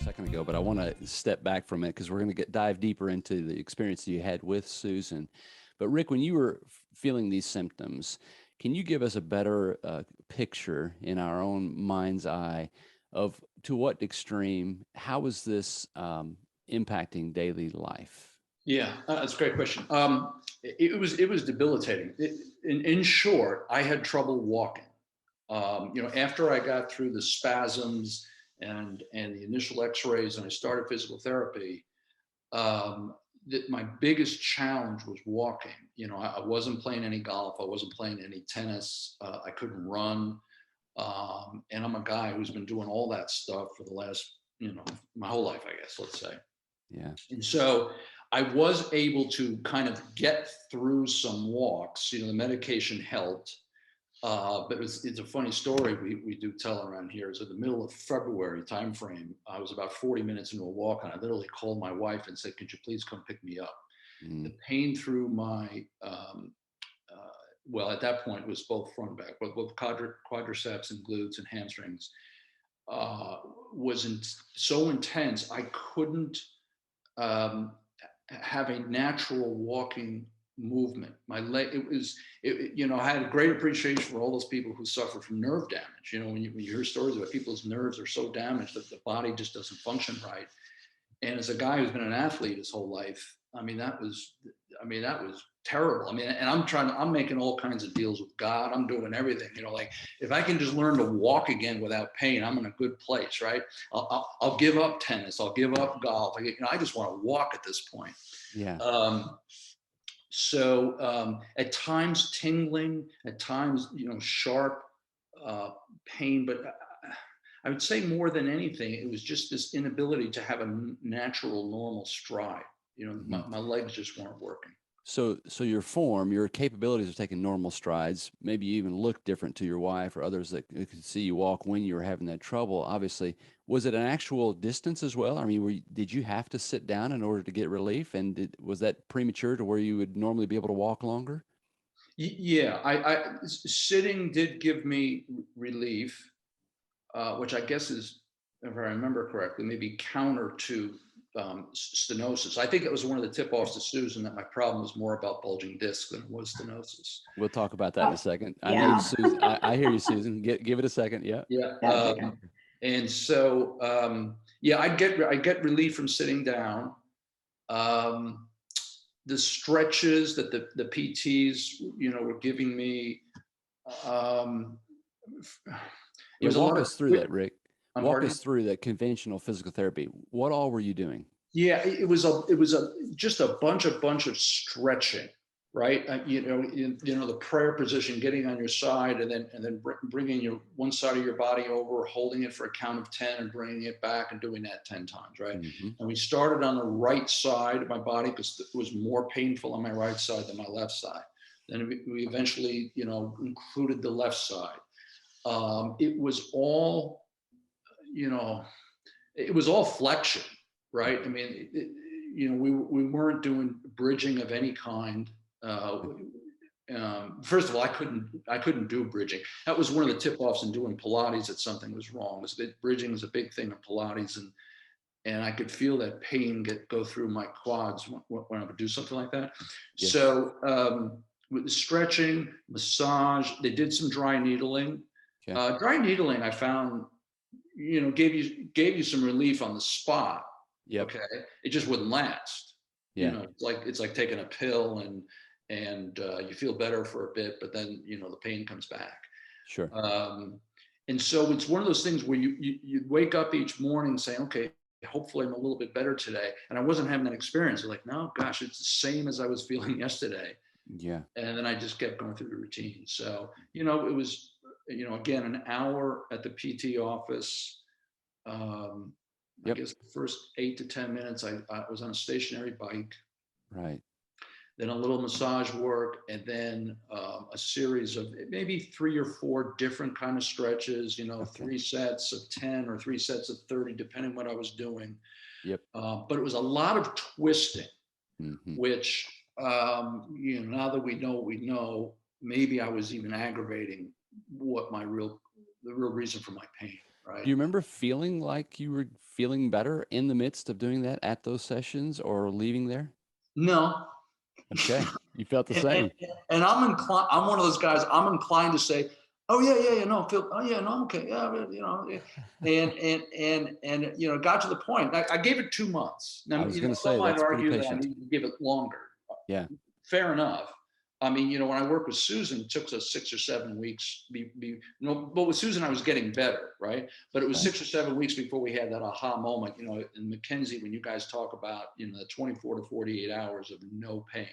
second ago, but I want to step back from it because we're going to dive deeper into the experience you had with Susan. But Rick, when you were feeling these symptoms, can you give us a better picture in our own mind's eye of to what extreme, how was this impacting daily life? Yeah, that's a great question. It was debilitating. In short, I had trouble walking. After I got through the spasms and the initial X-rays, and I started physical therapy, my biggest challenge was walking. I wasn't playing any golf. I wasn't playing any tennis. I couldn't run. And I'm a guy who's been doing all that stuff for the last, my whole life, I guess, let's say. Yeah. And so I was able to kind of get through some walks. The medication helped. But it's a funny story we do tell around here. Is in the middle of February timeframe. I was about 40 minutes into a walk, and I literally called my wife and said, "Could you please come pick me up?" The pain through my well, at that point it was both front and back, but both quadriceps and glutes and hamstrings was so intense I couldn't have a natural walking movement. My leg, I had a great appreciation for all those people who suffer from nerve damage. When you hear stories about people's nerves are so damaged that the body just doesn't function right. And as a guy who's been an athlete his whole life, that was terrible. And I'm making all kinds of deals with God. I'm doing everything, like if I can just learn to walk again without pain, I'm in a good place, right? I'll give up tennis. I'll give up golf. I just want to walk at this point. Yeah. So at times tingling, at times, sharp pain, but I would say more than anything, it was just this inability to have a natural, normal stride. My legs just weren't working. So your form, your capabilities of taking normal strides, maybe you even look different to your wife or others that could see you walk when you were having that trouble. Obviously, was it an actual distance as well? I mean, did you have to sit down in order to get relief? And was that premature to where you would normally be able to walk longer? Yeah, I sitting did give me relief, which I guess is, if I remember correctly, maybe counter to stenosis. I think it was one of the tip-offs to Susan that my problem was more about bulging discs than it was stenosis. We'll talk about that in a second. I know Yeah. Susan. I hear you, Susan. Give it a second. Yeah. Yeah. That's okay. And so, yeah, I'd get relief from sitting down. The stretches that the PTs, were giving me, it Yeah, was a walk lot us of through that, Rick. Walk pardon? us through that conventional physical therapy. What all were you doing? Yeah, it was just a bunch of stretching, right? The prayer position, getting on your side, and then bringing your one side of your body over, holding it for a count of 10, and bringing it back, and doing that 10 times, right? Mm-hmm. And we started on the right side of my body because it was more painful on my right side than my left side. Then we eventually, included the left side. It was all, it was all flexion. Right. We weren't doing bridging of any kind. First of all, I couldn't do bridging. That was one of the tip-offs in doing Pilates that something was wrong. Bridging is a big thing in Pilates, and I could feel that pain go through my quads when I would do something like that. Yes. So with the stretching, massage, they did some dry needling. Okay. Dry needling, I found, gave you some relief on the spot. Yep. Okay, it just wouldn't last. Yeah. It's like taking a pill and you feel better for a bit, but then the pain comes back. Sure. And so it's one of those things where you wake up each morning saying, okay, hopefully I'm a little bit better today. And I wasn't having that experience. Like, no, gosh, it's the same as I was feeling yesterday. Yeah. And then I just kept going through the routine. So it was again an hour at the PT office. Yep. I guess the first 8 to 10 minutes, I was on a stationary bike. Right. Then a little massage work, and then a series of maybe 3 or 4 different kind of stretches. Okay. 3 sets of 10 or 3 sets of 30, depending what I was doing. Yep. But it was a lot of twisting, which now that we know what we know, maybe I was even aggravating the real reason for my pain. right? Do you remember feeling like you were feeling better in the midst of doing that at those sessions or leaving there? No. Okay. You felt the and, and, same. and I'm inclined. I'm one of those guys. I'm inclined to say, "Oh yeah, no, Phil. Oh yeah, no, I'm okay. Yeah, you know." And got to the point. I gave it 2 months. Now, I was going to some say might that's pretty argue that I patient. need to give it longer. Yeah. Fair enough. I mean, when I worked with Susan, it took us 6 or 7 weeks. But with Susan, I was getting better, right? But it was Right. 6 or 7 weeks before we had that aha moment. In McKenzie, when you guys talk about the 24 to 48 hours of no pain,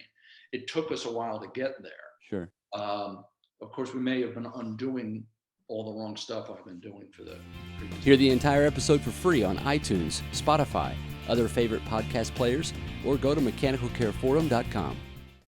it took us a while to get there. Sure. Of course, we may have been undoing all the wrong stuff I've been doing for the previous. Hear the entire episode for free on iTunes, Spotify, other favorite podcast players, or go to mechanicalcareforum.com.